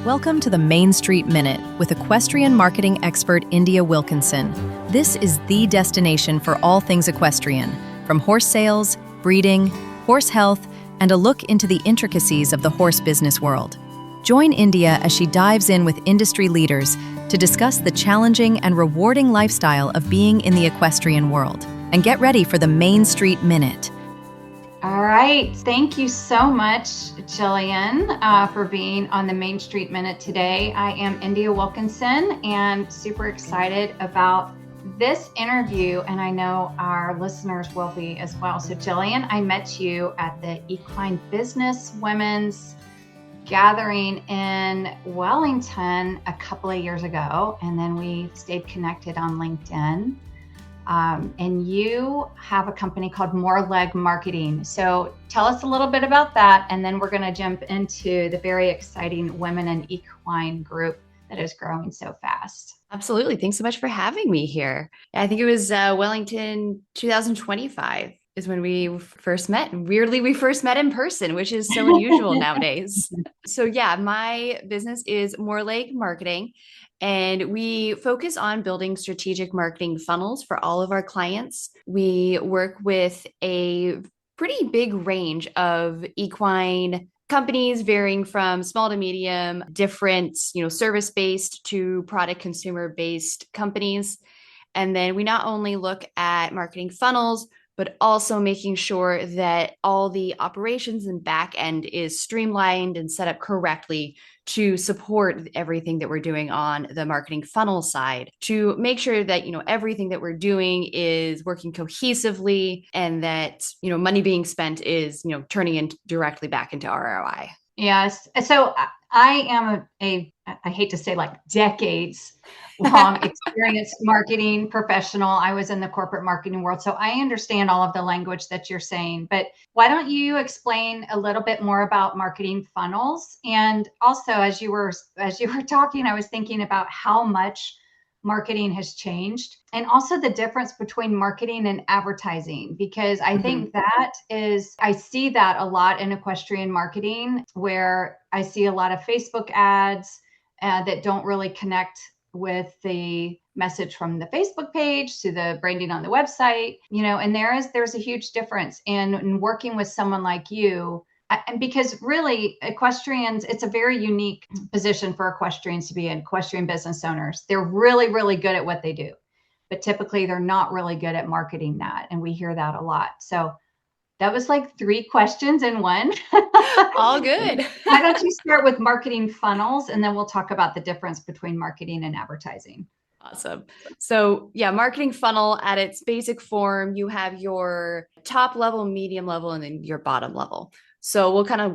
Welcome to the Main Street Minute with equestrian marketing expert India Wilkinson. This is the destination for all things equestrian, from horse sales, breeding, horse health, and a look into the intricacies of the horse business world. Join India as she dives in with industry leaders to discuss the challenging and rewarding lifestyle of being in the equestrian world. And get ready for the Main Street Minute. All right. Thank you so much, Jillian, for being on the Main Street Minute today. I am India Wilkinson and super excited about this interview, and I know our listeners will be as well. So, Jillian, I met you at the Equine Business Women's Gathering in Wellington a couple of years ago, and then we stayed connected on LinkedIn. And you have a company called More Leg Marketing. So tell us a little bit about that, and then we're going to jump into the very exciting women in equine group that is growing so fast. Absolutely. Thanks so much for having me here. I think it was Wellington 2025 is when we first met. Weirdly, we first met in person, which is so unusual nowadays. So yeah, my business is More Leg Marketing. And we focus on building strategic marketing funnels for all of our clients. We work with a pretty big range of equine companies, varying from small to medium, different, service-based to product consumer-based companies. And then we not only look at marketing funnels, but also making sure that all the operations and back end is streamlined and set up correctly to support everything that we're doing on the marketing funnel side, to make sure that, everything that we're doing is working cohesively and that, money being spent is, turning in directly back into ROI. Yes. So I am I hate to say like decades long experienced marketing professional. I was in the corporate marketing world, so I understand all of the language that you're saying, but why don't you explain a little bit more about marketing funnels? And also, as you were talking, I was thinking about how much marketing has changed, and also the difference between marketing and advertising, because I think I see that a lot in equestrian marketing, where I see a lot of Facebook ads that don't really connect with the message from the Facebook page to the branding on the website, and there's a huge difference in working with someone like you. And because really equestrians, it's a very unique position for equestrians to be in, equestrian business owners. They're really, really good at what they do, but typically they're not really good at marketing that. And we hear that a lot. So that was like 3 questions in one. All good. Why don't you start with marketing funnels, and then we'll talk about the difference between marketing and advertising. Awesome. So yeah, marketing funnel at its basic form, you have your top level, medium level, and then your bottom level. So we'll kind of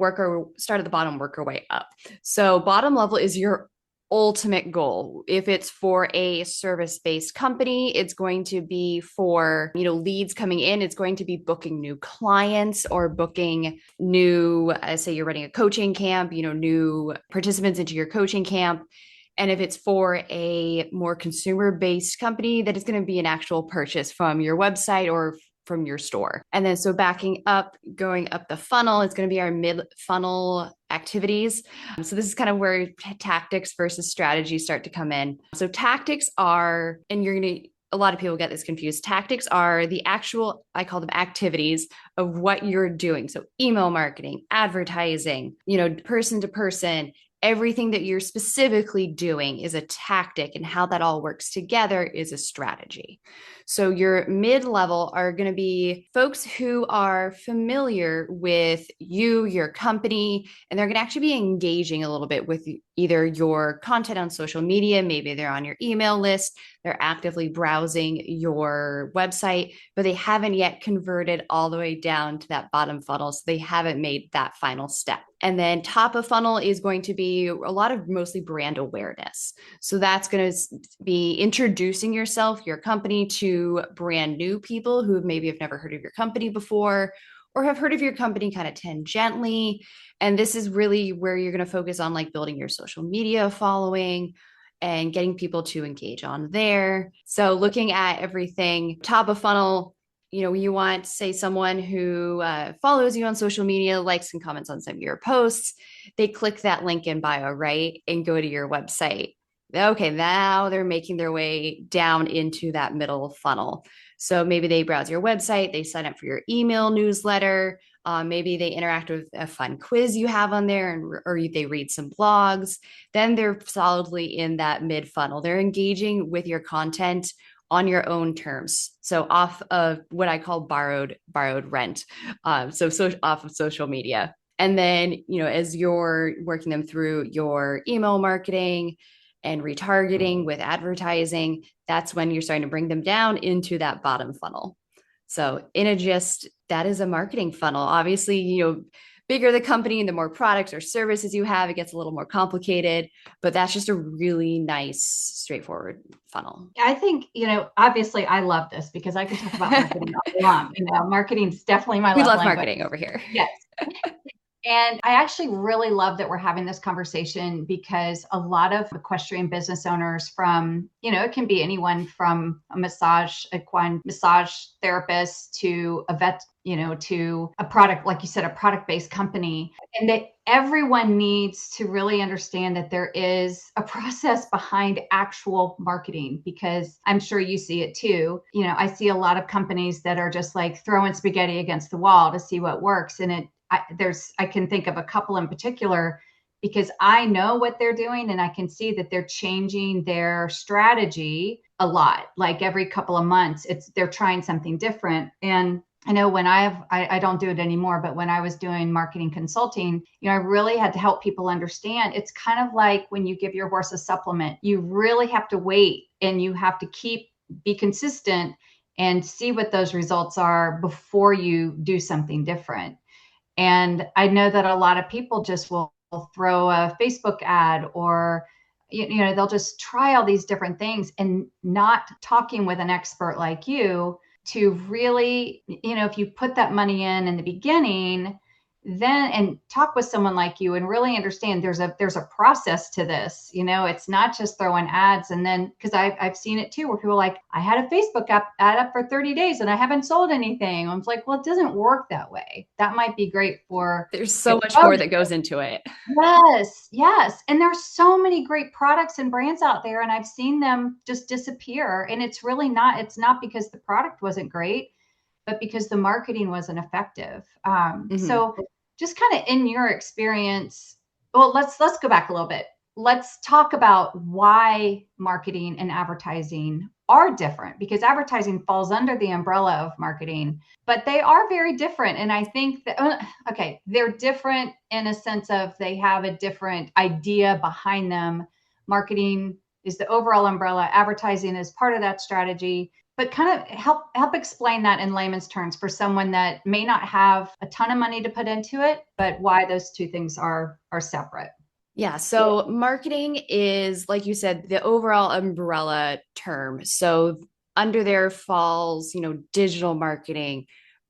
start at the bottom, work our way up. So bottom level is your ultimate goal. If it's for a service-based company, it's going to be for, leads coming in. It's going to be booking new clients or booking new, say you're running a coaching camp, new participants into your coaching camp. And if it's for a more consumer-based company, that is going to be an actual purchase from your website or from your store. And then so backing up, going up the funnel, it's going to be our mid-funnel activities. So this is kind of where tactics versus strategy start to come in. So tactics are, and a lot of people get this confused. Tactics are the actual, I call them activities of what you're doing. So email marketing, advertising, person to person, everything that you're specifically doing is a tactic, and how that all works together is a strategy. So your mid-level are going to be folks who are familiar with you, your company, and they're going to actually be engaging a little bit with either your content on social media. Maybe they're on your email list. They're actively browsing your website, but they haven't yet converted all the way down to that bottom funnel. So they haven't made that final step. And then top of funnel is going to be a lot of mostly brand awareness. So that's going to be introducing yourself, your company, to brand new people who maybe have never heard of your company before, or have heard of your company kind of tangentially. And this is really where you're going to focus on like building your social media following and getting people to engage on there. So looking at everything, top of funnel, You want, say, someone who follows you on social media, likes and comments on some of your posts. They click that link in bio, right? And go to your website. Okay, now they're making their way down into that middle funnel. So maybe they browse your website, they sign up for your email newsletter. Maybe they interact with a fun quiz you have on there, or they read some blogs. Then they're solidly in that mid funnel. They're engaging with your content on your own terms. So off of what I call borrowed rent. So off of social media. And then, as you're working them through your email marketing and retargeting with advertising, that's when you're starting to bring them down into that bottom funnel. So in a gist, that is a marketing funnel. Obviously, bigger the company and the more products or services you have, it gets a little more complicated, but that's just a really nice, straightforward funnel. I think, obviously I love this because I can talk about marketing all day long. Marketing's definitely my love language. We love marketing over here. Yes. And I actually really love that we're having this conversation because a lot of equestrian business owners from, it can be anyone from equine massage therapist to a vet, to a product, like you said, a product-based company. And that everyone needs to really understand that there is a process behind actual marketing, because I'm sure you see it too. I see a lot of companies that are just like throwing spaghetti against the wall to see what works. And I can think of a couple in particular because I know what they're doing and I can see that they're changing their strategy a lot. Like every couple of months, they're trying something different. And I know when I don't do it anymore, but when I was doing marketing consulting, I really had to help people understand. It's kind of like when you give your horse a supplement, you really have to wait and you have to be consistent and see what those results are before you do something different. And I know that a lot of people just will throw a Facebook ad or, they'll just try all these different things and not talking with an expert like you to really, if you put that money in the beginning, then and talk with someone like you and really understand there's a process to this. It's not just throwing ads. And then because I've seen it too, where people are like, I had a Facebook ad up for 30 days and I haven't sold anything. I'm like, well, it doesn't work that way. That might be great for there's so much more that goes into it. Yes. And there's so many great products and brands out there, and I've seen them just disappear. And it's not because the product wasn't great, but because the marketing wasn't effective. So just kind of in your experience, well, let's go back a little bit. Let's talk about why marketing and advertising are different, because advertising falls under the umbrella of marketing, but they are very different. And I think that, they're different in a sense of they have a different idea behind them. Marketing is the overall umbrella. Advertising is part of that strategy. But kind of help explain that in layman's terms for someone that may not have a ton of money to put into it, but why those two things are separate. Yeah. So marketing is, like you said, the overall umbrella term. So under there falls, digital marketing,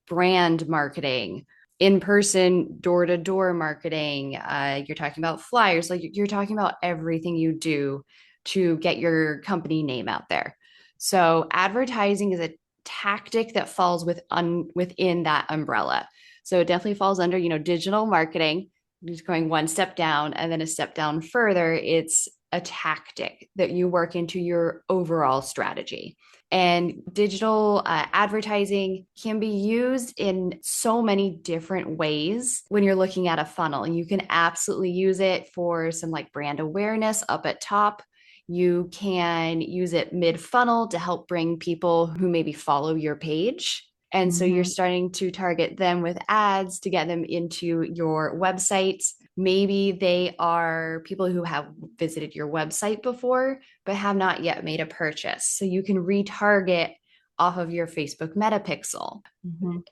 brand marketing, in-person, door-to-door marketing. You're talking about flyers, like you're talking about everything you do to get your company name out there. So advertising is a tactic that falls within that umbrella. So it definitely falls under, digital marketing, just going one step down, and then a step down further, it's a tactic that you work into your overall strategy. And digital advertising can be used in so many different ways when you're looking at a funnel. And you can absolutely use it for some like brand awareness up at top. You can use it mid-funnel to help bring people who maybe follow your page. And so you're starting to target them with ads to get them into your website. Maybe they are people who have visited your website before, but have not yet made a purchase. So you can retarget off of your Facebook metapixel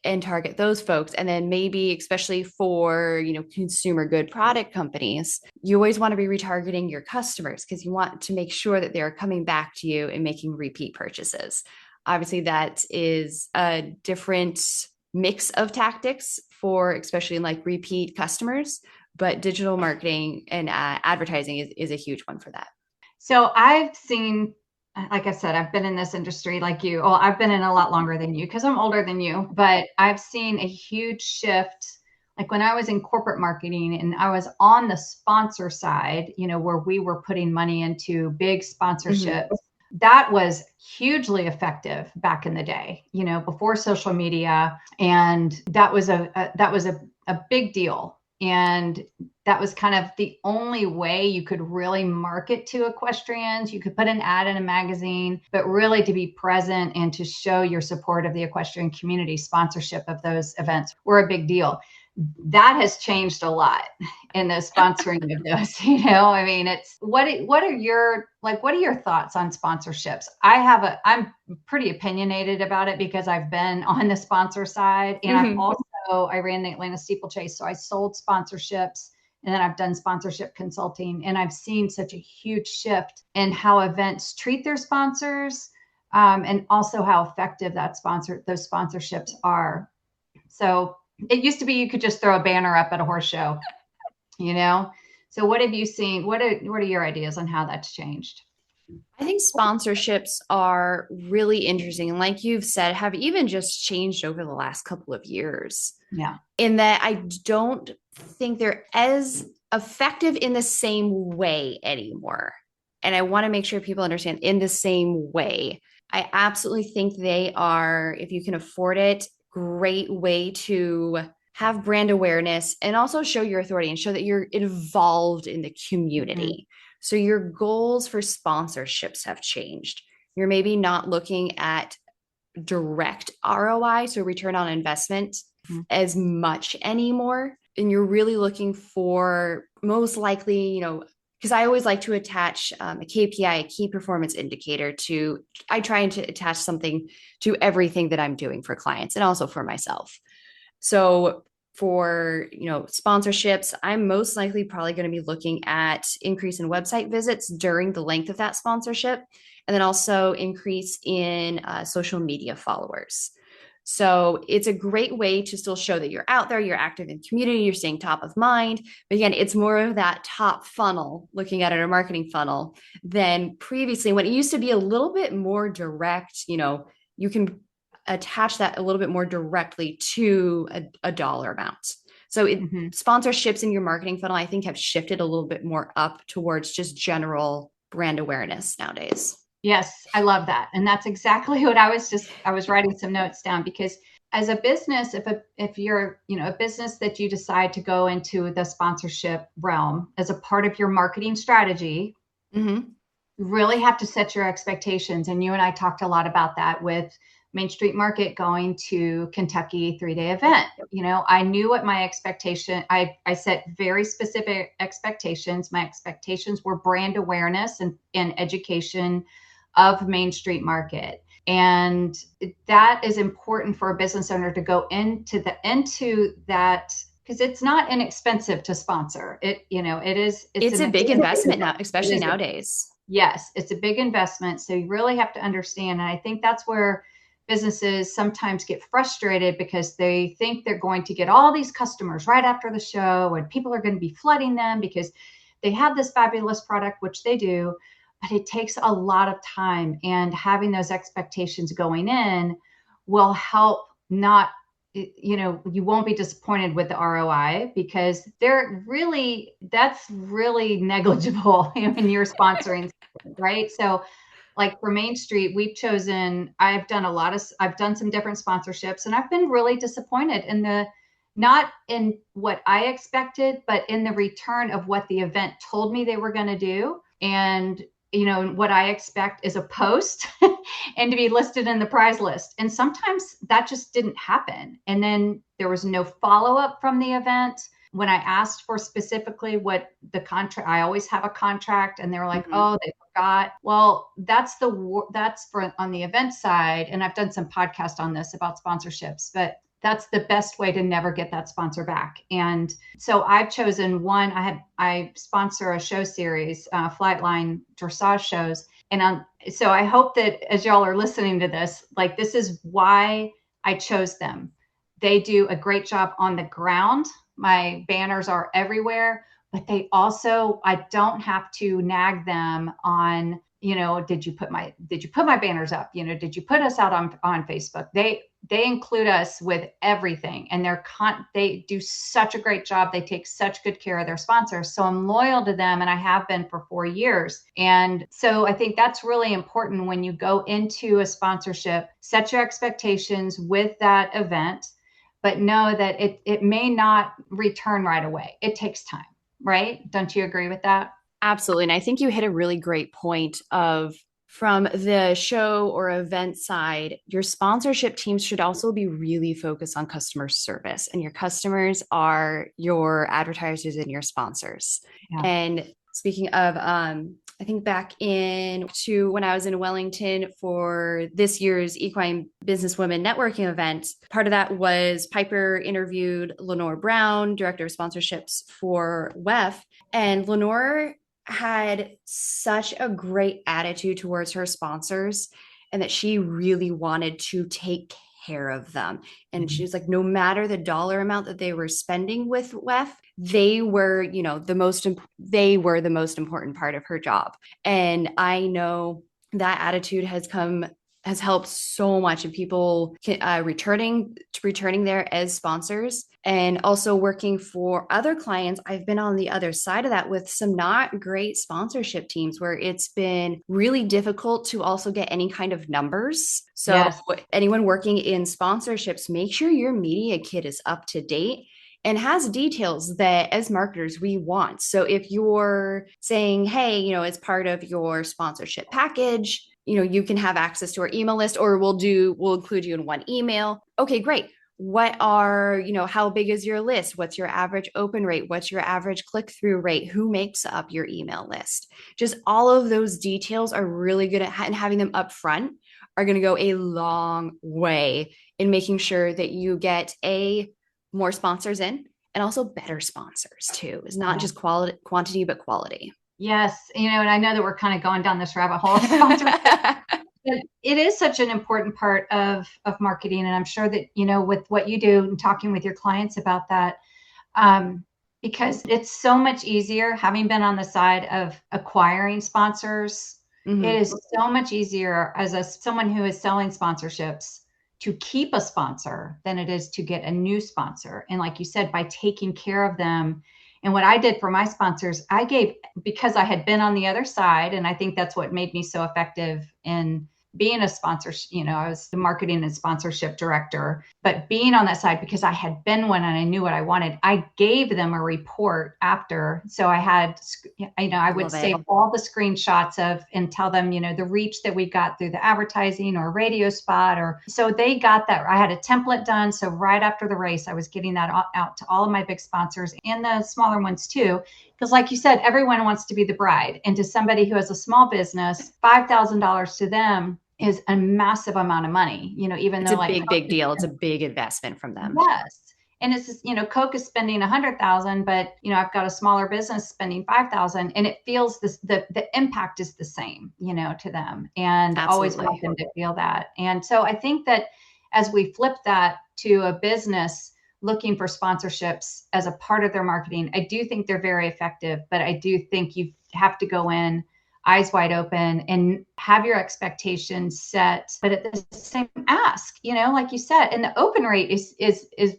and target those folks. And then maybe, especially for, consumer good product companies, you always want to be retargeting your customers because you want to make sure that they're coming back to you and making repeat purchases. Obviously, that is a different mix of tactics for especially like repeat customers, but digital marketing and advertising is a huge one for that. So I've seen like I said, I've been in this industry like you. Well, I've been in a lot longer than you because I'm older than you, but I've seen a huge shift. Like when I was in corporate marketing and I was on the sponsor side, where we were putting money into big sponsorships, that was hugely effective back in the day, before social media. And that was a big deal. And that was kind of the only way you could really market to equestrians. You could put an ad in a magazine, but really to be present and to show your support of the equestrian community, sponsorship of those events were a big deal. That has changed a lot in the sponsoring of those, I mean, it's what are your thoughts on sponsorships? I'm pretty opinionated about it because I've been on the sponsor side, and I ran the Atlanta steeplechase. So I sold sponsorships, and then I've done sponsorship consulting, and I've seen such a huge shift in how events treat their sponsors, and also how effective those sponsorships are. So it used to be you could just throw a banner up at a horse show, So what have you seen? What are your ideas on how that's changed? I think sponsorships are really interesting. And like you've said, have even just changed over the last couple of years. Yeah. In that I don't think they're as effective in the same way anymore. And I want to make sure people understand in the same way. I absolutely think they are, if you can afford it, great way to have brand awareness and also show your authority and show that you're involved in the community. So your goals for sponsorships have changed. You're maybe not looking at direct ROI, so return on investment, as much anymore. And you're really looking for most likely, because I always like to attach a KPI, a key performance indicator I try to attach something to everything that I'm doing for clients and also for myself. So for, sponsorships, I'm most likely probably going to be looking at increase in website visits during the length of that sponsorship, and then also increase in social media followers. So it's a great way to still show that you're out there, you're active in community, you're staying top of mind. But again, it's more of that top funnel, looking at it, a marketing funnel, than previously when it used to be a little bit more direct. You can attach that a little bit more directly to a dollar amount. So sponsorships in your marketing funnel, I think, have shifted a little bit more up towards just general brand awareness nowadays. Yes, I love that. And that's exactly what I was writing some notes down, because as a business, if you're, a business that you decide to go into the sponsorship realm as a part of your marketing strategy, you really have to set your expectations. And you and I talked a lot about that with Main Street Market going to Kentucky 3-day event. I knew what my expectation, I set very specific expectations. My expectations were brand awareness and education of Main Street Market. And that is important for a business owner to go into that, because it's not inexpensive to sponsor. It's a big investment now, especially nowadays. Yes, it's a big investment. So you really have to understand. And I think that's where businesses sometimes get frustrated, because they think they're going to get all these customers right after the show, and people are going to be flooding them because they have this fabulous product, which they do. But it takes a lot of time, and having those expectations going in will help you won't be disappointed with the ROI, because that's really negligible when you're sponsoring, right? So like for Main Street, I've done some different sponsorships, and I've been really disappointed not in what I expected, but in the return of what the event told me they were going to do. And what I expect is a post and to be listed in the prize list. And sometimes that just didn't happen. And then there was no follow-up from the event. When I asked for specifically what the contract, I always have a contract, and they were like, oh, they forgot. Well, that's for on the event side. And I've done some podcasts on this about sponsorships, but that's the best way to never get that sponsor back. And so I've chosen one. I sponsor a show series, Flightline dressage shows. And so I hope that as y'all are listening to this, like, this is why I chose them. They do a great job on the ground. My banners are everywhere, but I don't have to nag them on, did you put my banners up? Did you put us out on Facebook? They include us with everything, and they do such a great job. They take such good care of their sponsors. So I'm loyal to them, and I have been for 4 years. And so I think that's really important when you go into a sponsorship. Set your expectations with that event, but know that it may not return right away. It takes time, right? Don't you agree with that? Absolutely. And I think you hit a really great point of, from the show or event side, your sponsorship teams should also be really focused on customer service, and your customers are your advertisers and your sponsors. Yeah. And speaking of, I think back to when I was in Wellington for this year's Equine Businesswomen Networking event, part of that was Piper interviewed Lenore Brown, Director of Sponsorships for WEF. And Lenore had such a great attitude towards her sponsors, and that she really wanted to take care of them. And she was like, no matter the dollar amount that they were spending with WEF, they were the most important part of her job. And I know that attitude has helped so much in people returning there as sponsors, and also working for other clients. I've been on the other side of that with some not great sponsorship teams where it's been really difficult to also get any kind of numbers. So yes. Anyone working in sponsorships, make sure your media kit is up to date and has details that as marketers we want. So if you're saying, hey, as part of your sponsorship package, you can have access to our email list, or we'll include you in one email. Okay, great. How big is your list? What's your average open rate? What's your average click-through rate? Who makes up your email list? Just all of those details are really good at, and having them up front are going to go a long way in making sure that you get more sponsors in, and also better sponsors too. It's not just quantity, but quality. Yes. And I know that we're kind of going down this rabbit hole of sponsorship. But it is such an important part of marketing. And I'm sure that, with what you do and talking with your clients about that, because it's so much easier having been on the side of acquiring sponsors. Mm-hmm. It is so much easier as someone who is selling sponsorships to keep a sponsor than it is to get a new sponsor. And like you said, by taking care of them. And what I did for my sponsors, because I had been on the other side, and I think that's what made me so effective in being a sponsor. I was the marketing and sponsorship director, but being on that side, because I had been one and I knew what I wanted, I gave them a report after. So I had, I would save all the screenshots and tell them, the reach that we got through the advertising or radio spot, so they got that. I had a template done. So right after the race, I was getting that out to all of my big sponsors and the smaller ones too. Because like you said, everyone wants to be the bride. And to somebody who has a small business, $5,000 to them is a massive amount of money, even though it's a big deal. It's a big investment from them. Yes. And it's just, Coke is spending 100,000, but I've got a smaller business spending 5,000, and it feels the impact is the same, to them, and absolutely. Always want them to feel that. And so I think that as we flip that to a business looking for sponsorships as a part of their marketing, I do think they're very effective, but I do think you have to go in eyes wide open and have your expectations set, but at the same ask, like you said. And the open rate is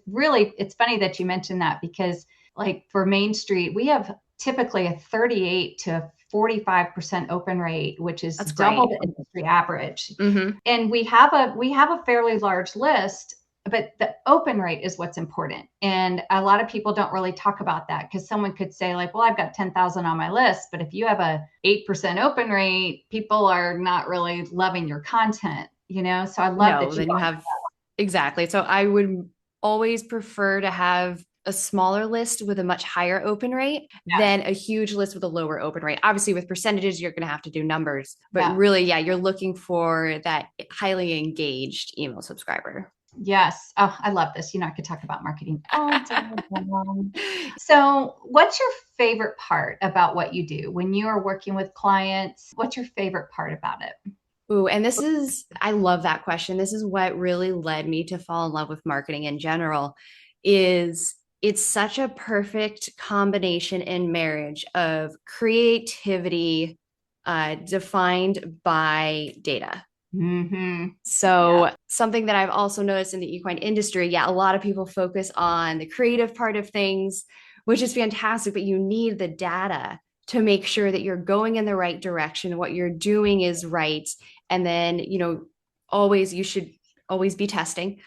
really, it's funny that you mentioned that, because like for Main Street, we have typically a 38 to 45% open rate, which is double the industry average. Mm-hmm. And we have a fairly large list, but the open rate is what's important. And a lot of people don't really talk about that, because someone could say like, well, I've got 10,000 on my list, but if you have a 8% open rate, people are not really loving your content, So I love that you have exactly. So I would always prefer to have a smaller list with a much higher open rate than a huge list with a lower open rate. Obviously with percentages, you're going to have to do numbers, but really, you're looking for that highly engaged email subscriber. Yes. Oh, I love this. I could talk about marketing all day long. So what's your favorite part about what you do when you are working with clients? What's your favorite part about it? Ooh, and I love that question. This is what really led me to fall in love with marketing in general. It's such a perfect combination and marriage of creativity, defined by data. Mm-hmm. So Yeah. something that I've also noticed in the equine industry, yeah, a lot of people focus on the creative part of things, which is fantastic, but you need the data to make sure that you're going in the right direction, what you're doing is right. And then, always, you should always be testing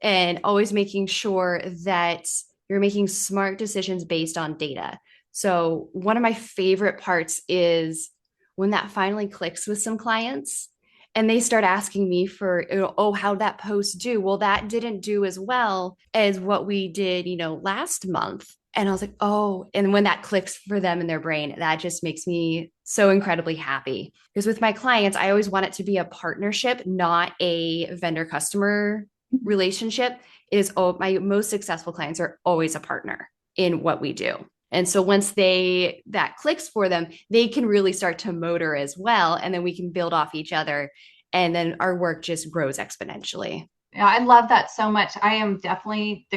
and always making sure that you're making smart decisions based on data. So one of my favorite parts is when that finally clicks with some clients and they start asking me for, oh, how'd that post do? Well, that didn't do as well as what we did, last month. And I was like, oh, and when that clicks for them in their brain, that just makes me so incredibly happy. Because with my clients, I always want it to be a partnership, not a vendor customer relationship. Is my most successful clients are always a partner in what we do. And so once that clicks for them, they can really start to motor as well. And then we can build off each other. And then our work just grows exponentially. Yeah, I love that so much. I am definitely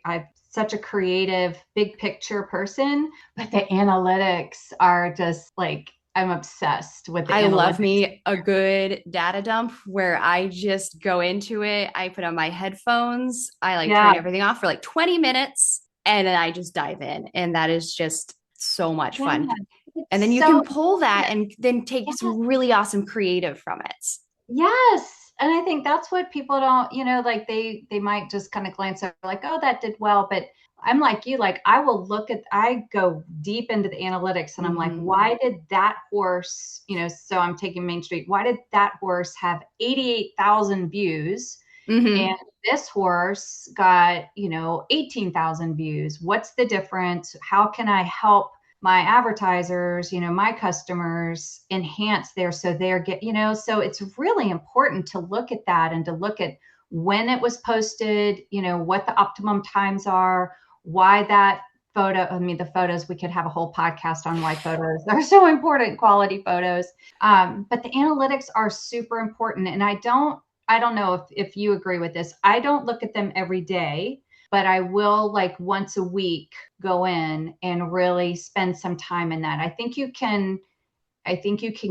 I'm such a creative, big picture person, but the analytics are just like, I'm obsessed with the I love analytics. me a good data dump where I just go into it. I put on my headphones. I Yeah. turn everything off for like 20 minutes and then I just dive in. And that is just so much fun. And then you So, can pull that and then take yes. some really awesome creative from it. Yes. And I think that's what people don't, like they might just kind of glance over like, oh, that did well. But I'm like you, like I go deep into the analytics and I'm like, why did that horse, so I'm taking Main Street, why did that horse have 88,000 views? And this horse got, 18,000 views. What's the difference? How can I help my advertisers, my customers enhance so so it's really important to look at that and to look at when it was posted, what the optimum times are, why that the photos, we could have a whole podcast on why photos are so important, quality photos. But the analytics are super important. And I don't know if you agree with this. I don't look at them every day, but I will like once a week go in and really spend some time in that. I think you can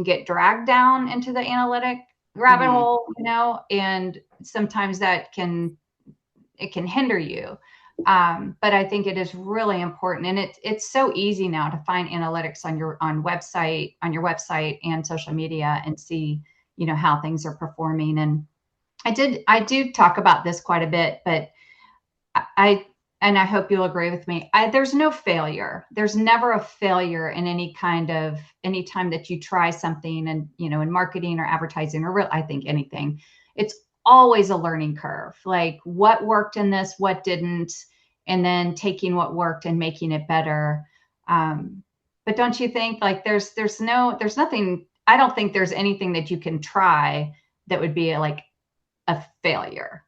get dragged down into the analytic rabbit hole, and sometimes it can hinder you. But I think it is really important, and it's so easy now to find analytics on your website and social media and see, how things are performing. And I do talk about this quite a bit, but I hope you'll agree with me. There's no failure. There's never a failure in any time that you try something, and in marketing or advertising or I think anything, it's always a learning curve. Like what worked in this, what didn't, and then taking what worked and making it better. But don't you think like there's nothing? I don't think there's anything that you can try that would be like a failure.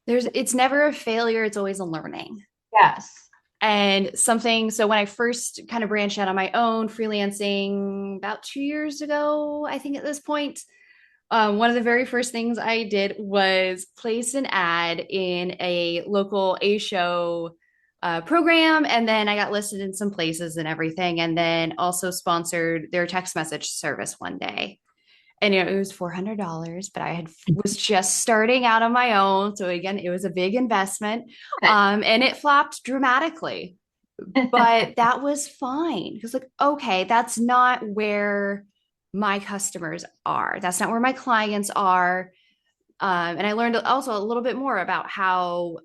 It's never a failure. It's always a learning. Yes. And so when I first kind of branched out on my own freelancing about 2 years ago, I think at this point, one of the very first things I did was place an ad in a local A-show program. And then I got listed in some places and everything. And then also sponsored their text message service one day. And it was $400, but I was just starting out on my own. So again, it was a big investment, and it flopped dramatically. But that was fine because, like, okay, that's not where my customers are. That's not where my clients are. And I learned also a little bit more about how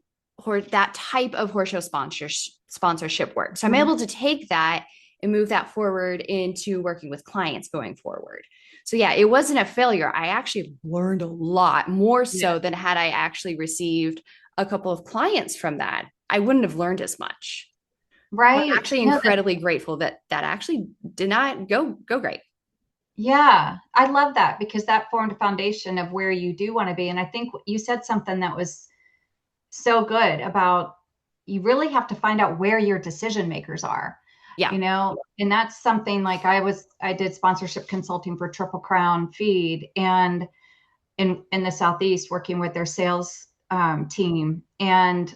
that type of horse show sponsorship works. So I'm able to take that and move that forward into working with clients going forward. So yeah, it wasn't a failure. I actually learned a lot more so than had I actually received a couple of clients from that. I wouldn't have learned as much. Right. I'm actually incredibly grateful that actually did not go great. Yeah, I love that because that formed a foundation of where you do want to be. And I think you said something that was so good about you really have to find out where your decision makers are. Yeah. And that's something like I did sponsorship consulting for Triple Crown Feed and in the Southeast working with their sales team and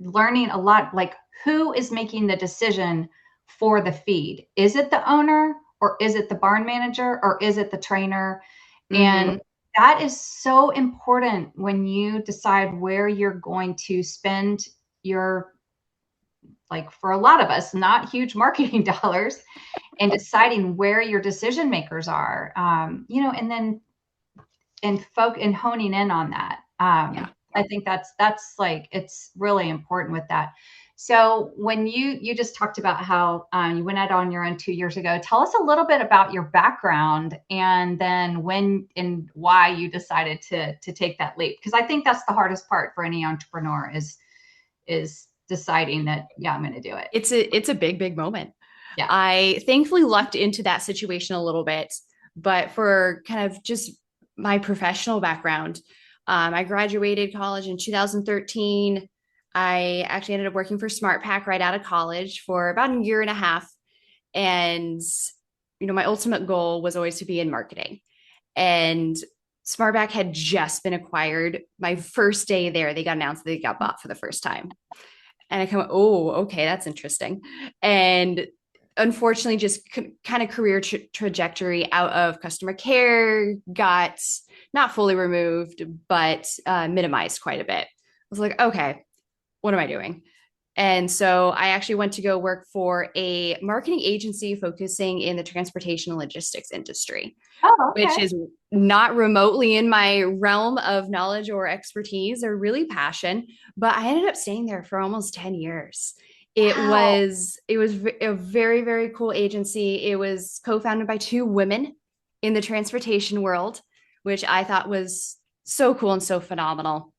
learning a lot, like who is making the decision for the feed? Is it the owner or is it the barn manager, or is it the trainer? Mm-hmm. And that is so important when you decide where you're going to spend your, like for a lot of us, not huge marketing dollars, and deciding where your decision makers are, and then and honing in on that. Yeah. I think that's like, it's really important with that. So when you just talked about how you went out on your own 2 years ago, tell us a little bit about your background, and then when and why you decided to take that leap. Because I think that's the hardest part for any entrepreneur is deciding that, yeah, I'm going to do it. It's a big moment. Yeah. I thankfully lucked into that situation a little bit, but for kind of just my professional background, I graduated college in 2013. I actually ended up working for SmartPack right out of college for about a year and a half. And, my ultimate goal was always to be in marketing. And SmartPack had just been acquired. My first day there, they got announced that they got bought for the first time. And I kind of, oh, okay, that's interesting. And unfortunately, just kind of career trajectory out of customer care got not fully removed, but minimized quite a bit. I was like, okay, what am I doing? And so I actually went to go work for a marketing agency focusing in the transportation and logistics industry, Oh, which okay. is not remotely in my realm of knowledge or expertise or really passion, but I ended up staying there for almost 10 years. Wow. It was a very, very cool agency. It was co-founded by two women in the transportation world, which I thought was so cool and so phenomenal.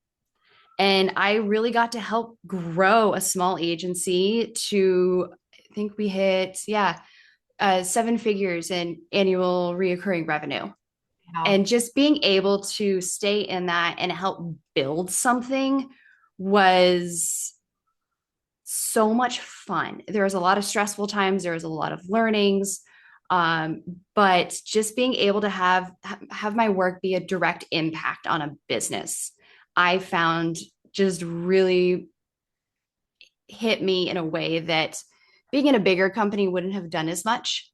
And I really got to help grow a small agency to, I think we hit, 7 figures in annual reoccurring revenue. Wow. And just being able to stay in that and help build something was so much fun. There was a lot of stressful times. There was a lot of learnings. But just being able to have my work be a direct impact on a business, I found just really hit me in a way that being in a bigger company wouldn't have done as much.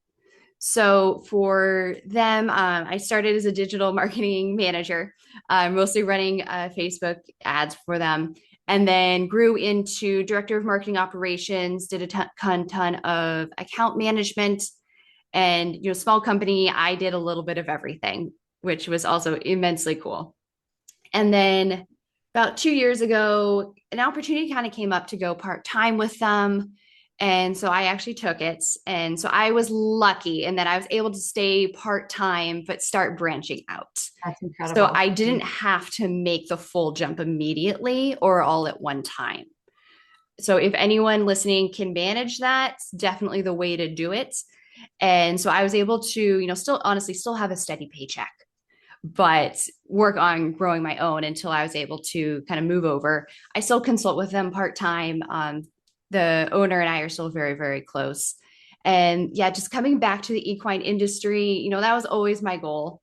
So for them, I started as a digital marketing manager, mostly running Facebook ads for them, and then grew into director of marketing operations, did a ton of account management. And, small company, I did a little bit of everything, which was also immensely cool. And then about 2 years ago, an opportunity kind of came up to go part-time with them. And so I actually took it. And so I was lucky in that I was able to stay part-time, but start branching out. That's So incredible. I didn't have to make the full jump immediately or all at one time. So if anyone listening can manage that, it's definitely the way to do it. And so I was able to, still have a steady paycheck, but work on growing my own until I was able to kind of move over. I still consult with them part-time. The owner and I are still very, very close. And yeah, just coming back to the equine industry, that was always my goal.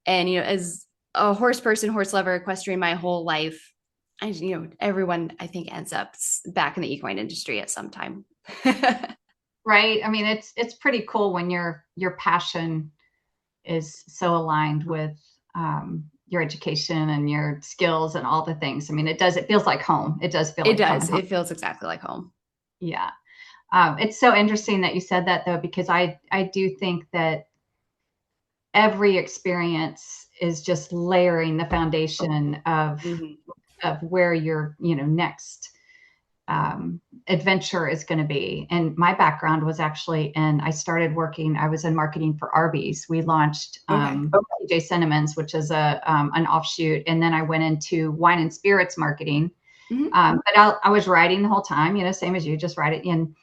And, as a horse person, horse lover, equestrian my whole life, everyone I think ends up back in the equine industry at some time. Right. I mean, it's pretty cool when your passion is so aligned with your education and your skills and all the things. I mean, it feels like home. It does feel It like coming does. home. It feels exactly like home. Yeah. It's so interesting that you said that, though, because I do think that every experience is just layering the foundation of where your next adventure is going to be. And my background was actually I was in marketing for Arby's. We launched TJ Cinnamons, which is an offshoot. And then I went into wine and spirits marketing. But I was writing the whole time, same as you, just write it in.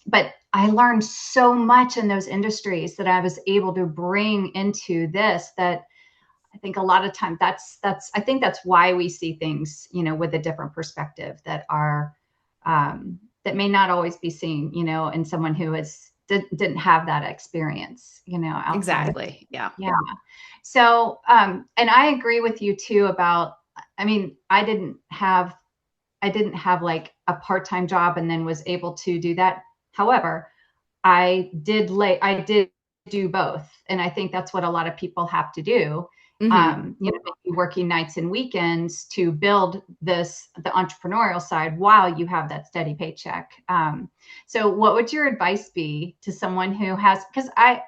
But I learned so much in those industries that I was able to bring into this, that I think a lot of time I think that's why we see things, with a different perspective that are, that may not always be seen, in someone who didn't have that experice, outside. Exactly. Yeah. Yeah. So, and I agree with you too about, I mean, I didn't have like a part-time job and then was able to do that. However, I did do both. And I think that's what a lot of people have to do. You know, maybe working nights and weekends to build the entrepreneurial side while you have that steady paycheck. So what would your advice be to someone who has, because I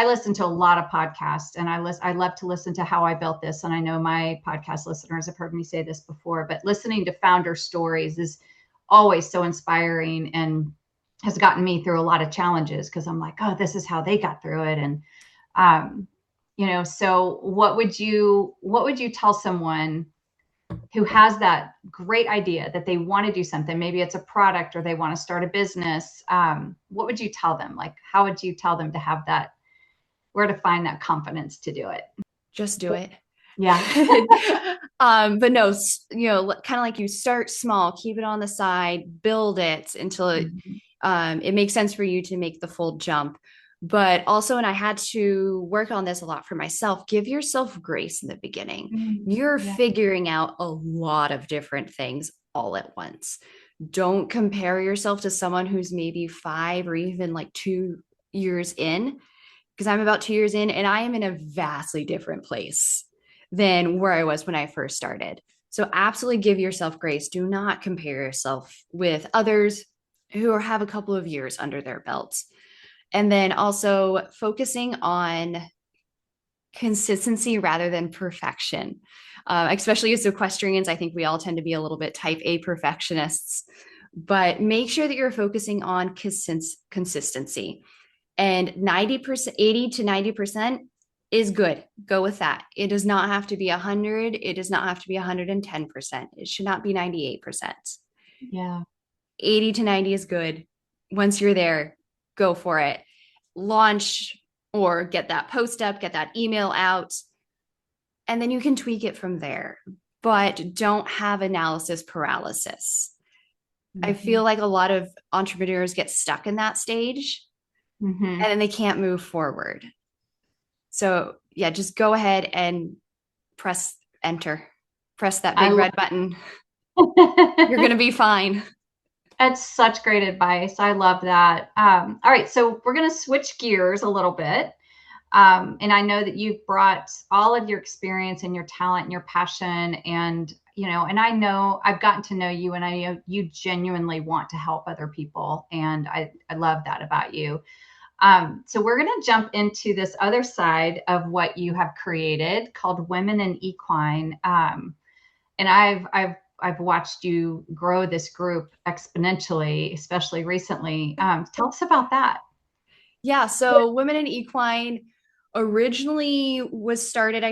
listen to a lot of podcasts, and I love to listen to How I Built This. And I know my podcast listeners have heard me say this before, but listening to founder stories is always so inspiring and has gotten me through a lot of challenges, because I'm like, oh, this is how they got through it. And, you know, so what would you tell someone who has that great idea that they want to do something? Maybe it's a product or they want to start a business. What would you tell them? Like, how would you tell them to have that, where to find that confidence to do it? Just do it. Yeah. But no, you know, kind of like you start small, keep it on the side, build it until it makes sense for you to make the full jump. But also, and I had to work on this a lot for myself, give yourself grace in the beginning. You're figuring out a lot of different things all at once. Don't compare yourself to someone who's maybe 5 or even like 2 years in, because I'm about 2 years in and I am in a vastly different place than where I was when I first started. So absolutely give yourself grace. Do not compare yourself with others who have a couple of years under their belts. And then also focusing on consistency rather than perfection. Especially as equestrians, I think we all tend to be a little bit type A perfectionists, but make sure that you're focusing on consistency. And 90%, 80 to 90% is good. Go with that. It does not have to be 100. It does not have to be 110%. It should not be 98%. Yeah. 80 to 90 is good. Once you're there, go for it. Launch or get that post up, get that email out, and then you can tweak it from there. But don't have analysis paralysis. I feel like a lot of entrepreneurs get stuck in that stage and then they can't move forward. So yeah, just go ahead and press enter. Press that big red button. You're going to be fine. That's such great advice. I love that. All right. So we're going to switch gears a little bit. And I know that you've brought all of your experience and your talent and your passion, and, you know, and I know I've gotten to know you, and I know you genuinely want to help other people. And I love that about you. So we're going to jump into this other side of what you have created called Women in Equine. And I've watched you grow this group exponentially, especially recently. Tell us about that. Yeah. So Women in Equine originally I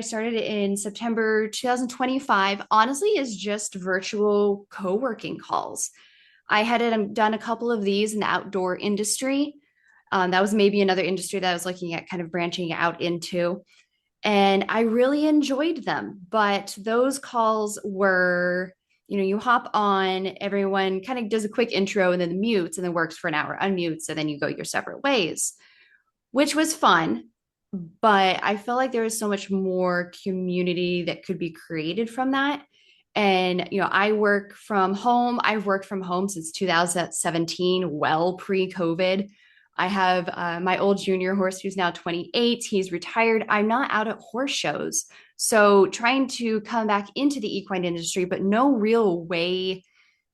started in September 2025, honestly, is just virtual co-working calls. I had done a couple of these in the outdoor industry. That was maybe another industry that I was looking at kind of branching out into. And I really enjoyed them. But those calls were, you know, you hop on, everyone kind of does a quick intro and then mutes and then works for an hour, unmutes, and then you go your separate ways, which was fun. But I feel like there was so much more community that could be created from that. And, you know, I work from home. I've worked from home since 2017, well pre-COVID. I have my old junior horse who's now 28. He's retired. I'm not out at horse shows. So trying to come back into the equine industry, but no real way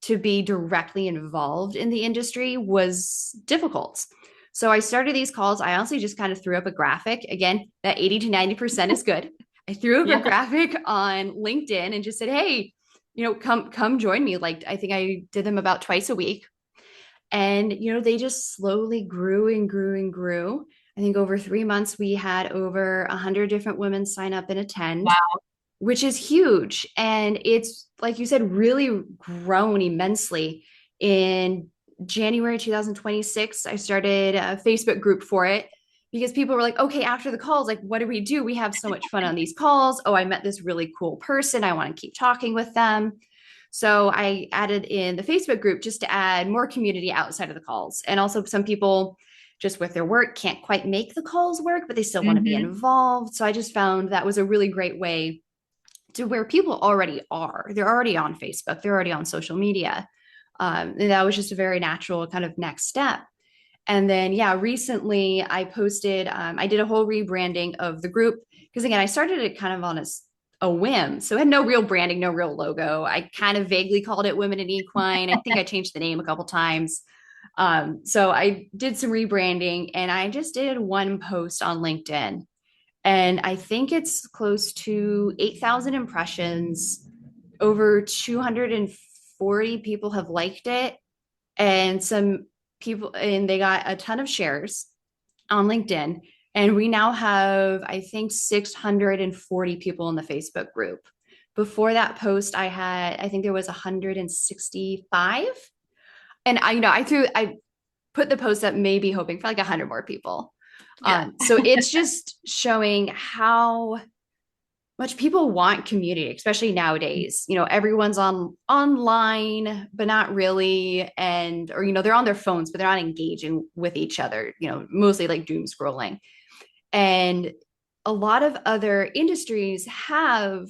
to be directly involved in the industry was difficult. So I started these calls. I honestly just kind of threw up a graphic. Again, that 80 to 90% is good. I threw up a graphic on LinkedIn and just said, hey, you know, come join me. Like, I think I did them about twice a week. And, you know, they just slowly grew and grew and grew. I think over 3 months, we had over 100 different women sign up and attend, which is huge. And it's, like you said, really grown immensely. In January 2026, I started a Facebook group for it because people were like, okay, after the calls, like, what do? We have so much fun on these calls. Oh, I met this really cool person. I want to keep talking with them. So I added in the Facebook group just to add more community outside of the calls. And also some people just with their work can't quite make the calls work, but they still want to be involved. So I just found that was a really great way to where people already are. They're already on Facebook. They're already on social media. And that was just a very natural kind of next step. And then, yeah, recently I posted, I did a whole rebranding of the group because, again, I started it kind of on a whim. So it had no real branding, no real logo. I kind of vaguely called it Women in Equine. I think I changed the name a couple times. So I did some rebranding and I just did one post on LinkedIn. And I think it's close to 8,000 impressions. Over 240 people have liked it. And some people, and they got a ton of shares on LinkedIn. And we now have, I think, 640 people in the Facebook group. Before that post, I think there was 165. And I put the post up maybe hoping for like 100 more people. Yeah. So it's just showing how much people want community, especially nowadays. Everyone's online, but not really. Or they're on their phones, but they're not engaging with each other, mostly like doom scrolling. And a lot of other industries have,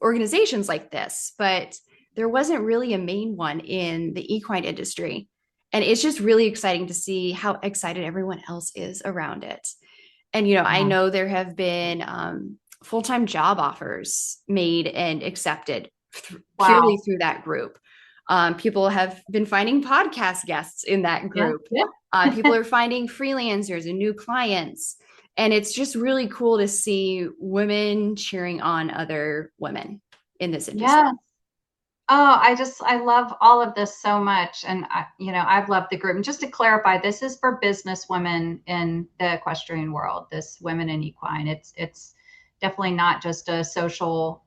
organizations like this, but there wasn't really a main one in the equine industry. And it's just really exciting to see how excited everyone else is around it. And, I know there have been full-time job offers made and accepted purely through that group. People have been finding podcast guests in that group. Yeah. People are finding freelancers and new clients. And it's just really cool to see women cheering on other women in this industry. Yeah. Oh, I love all of this so much. And I've loved the group. And just to clarify, this is for business women in the equestrian world, this Women in Equine. It's definitely not just a social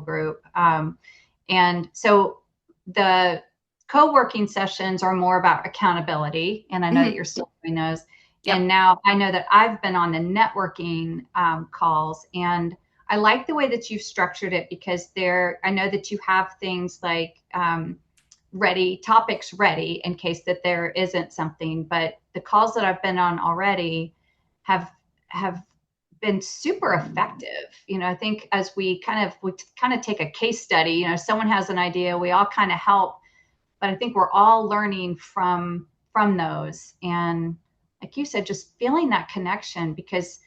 group. And so the co-working sessions are more about accountability. And I know that you're still doing those. Yep. And now I know that I've been on the networking calls, and I like the way that you've structured it because I know that you have things like topics ready in case that there isn't something, but the calls that I've been on already have been super effective. I think as we kind of take a case study, someone has an idea, we all kind of help, but I think we're all learning from those. And like you said, just feeling that connection, because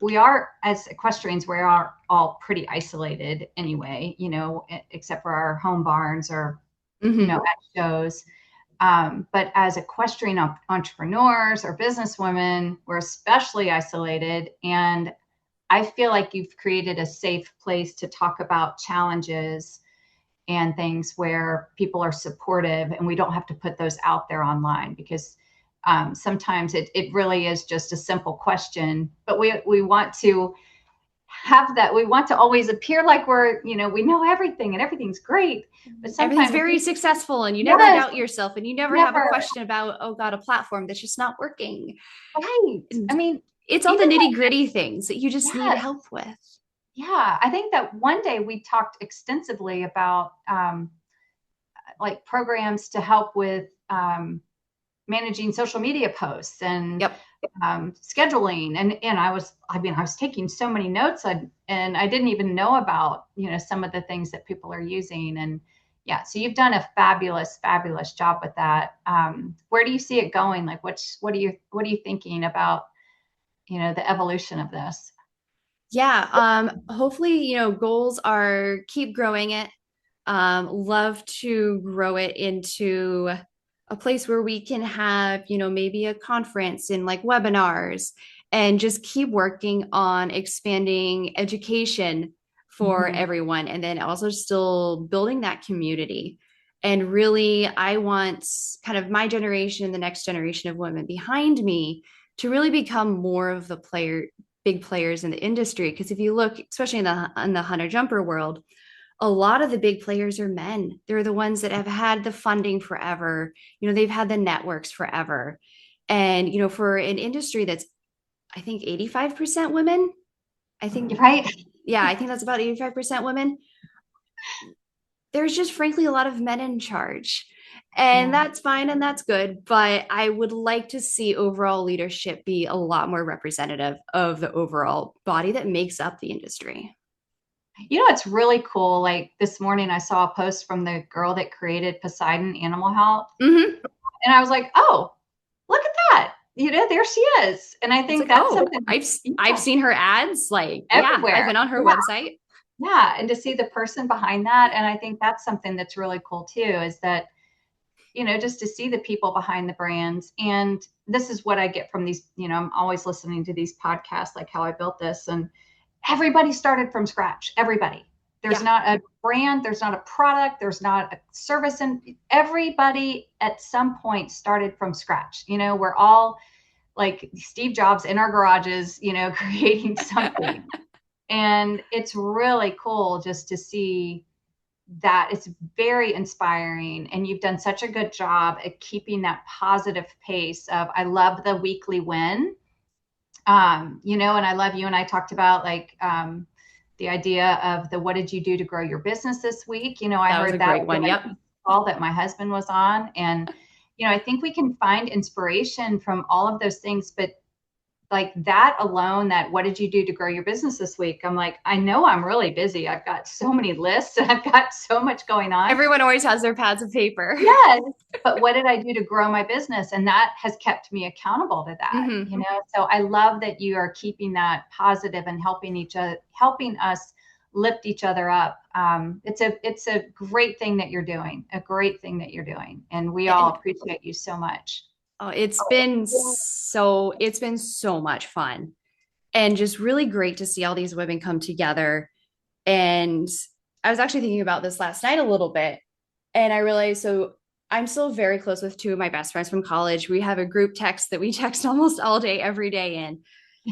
we are, as equestrians, we are all pretty isolated anyway, except for our home barns or, at shows. But as equestrian entrepreneurs or businesswomen, we're especially isolated. And I feel like you've created a safe place to talk about challenges and things where people are supportive, and we don't have to put those out there online, because sometimes it really is just a simple question, but we want to have that. We want to always appear like we know everything and everything's great, but sometimes everything's very successful, and you never doubt yourself, and you never have a question about, oh God, a platform that's just not working. Right. I mean, it's all the nitty gritty things that you just need help with. Yeah. I think that one day we talked extensively about like programs to help with managing social media posts and scheduling. And I was taking so many notes, and I didn't even know about, some of the things that people are using. And so you've done a fabulous, fabulous job with that. Where do you see it going? Like, what are you thinking about, the evolution of this? Yeah. Hopefully, goals are keep growing it. Love to grow it into a place where we can have, maybe a conference and like webinars, and just keep working on expanding education for everyone. And then also still building that community. And really, I want kind of my generation, the next generation of women behind me, to really become more of the big players in the industry. Because if you look, especially in the hunter jumper world, a lot of the big players are men. They're the ones that have had the funding forever. They've had the networks forever. And, for an industry that's, I think, 85% women, I think, right. Yeah, I think that's about 85% women. There's just frankly a lot of men in charge, and that's fine and that's good. But I would like to see overall leadership be a lot more representative of the overall body that makes up the industry. It's really cool. Like this morning, I saw a post from the girl that created Poseidon Animal Health. And I was like, oh, look at that. There she is. And I think that's something I've seen her ads everywhere. I've been on her website. Yeah. And to see the person behind that. And I think that's something that's really cool too, is that, just to see the people behind the brands. And this is what I get from these, I'm always listening to these podcasts, like How I Built This, and everybody started from scratch. Everybody. There's not a brand, there's not a product, there's not a service, and everybody at some point started from scratch. We're all like Steve Jobs in our garages, creating something. And it's really cool just to see that. It's very inspiring, and you've done such a good job at keeping that positive pace of, I love the weekly win. And I love you and I talked about the idea of what did you do to grow your business this week? I heard that great one. Yep. Call that my husband was on. And, I think we can find inspiration from all of those things, but like that alone, that what did you do to grow your business this week? I'm like, I know I'm really busy. I've got so many lists and I've got so much going on. Everyone always has their pads of paper. Yes. But what did I do to grow my business? And that has kept me accountable to that, Mm-hmm. So I love that you are keeping that positive and helping us lift each other up. It's a great thing that you're doing, And we all appreciate you so much. Oh, it's been so much fun, and just really great to see all these women come together. And I was actually thinking about this last night a little bit, and I realized, so I'm still very close with two of my best friends from college. We have a group text that we text almost all day, every day in,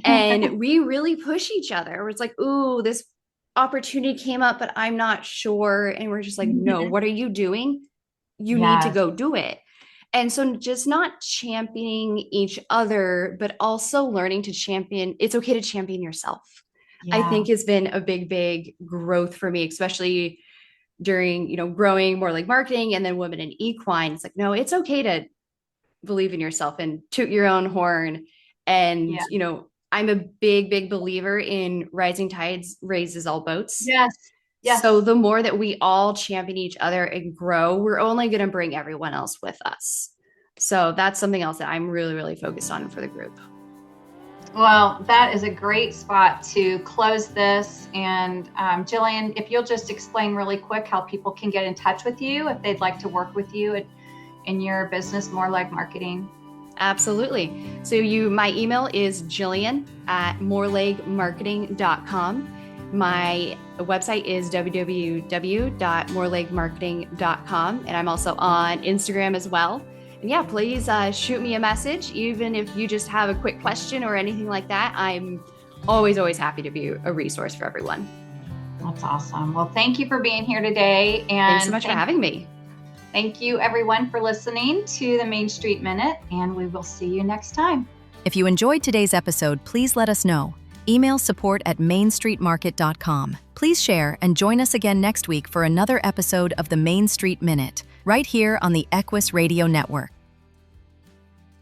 and we really push each other. It's like, ooh, this opportunity came up, but I'm not sure. And we're just like, no, what are you doing? You need to go do it. And so just not championing each other, but also learning to champion. It's okay to champion yourself. Yeah. I think has been a big growth for me, especially during, growing More Like Marketing and then Women in Equine. It's like, no, it's okay to believe in yourself and toot your own horn. And, I'm a big believer in rising tides raises all boats. Yes. Yes. So the more that we all champion each other and grow, we're only going to bring everyone else with us. So that's something else that I'm really focused on for the group. Well, that is a great spot to close this. And Jillian, if you'll just explain really quick how people can get in touch with you if they'd like to work with you in your business, More Like Marketing. Absolutely. So my email is Jillian@morelegmarketing.com. My website is www.morelegmarketing.com. And I'm also on Instagram as well. And yeah, please shoot me a message. Even if you just have a quick question or anything like that, I'm always happy to be a resource for everyone. That's awesome. Well, thank you for being here today. And thanks so much for having me. Thank you everyone for listening to the Main Street Minute, and we will see you next time. If you enjoyed today's episode, please let us know. Email support@mainstreetmarket.com. Please share and join us again next week for another episode of the Main Street Minute, right here on the Equus Radio Network.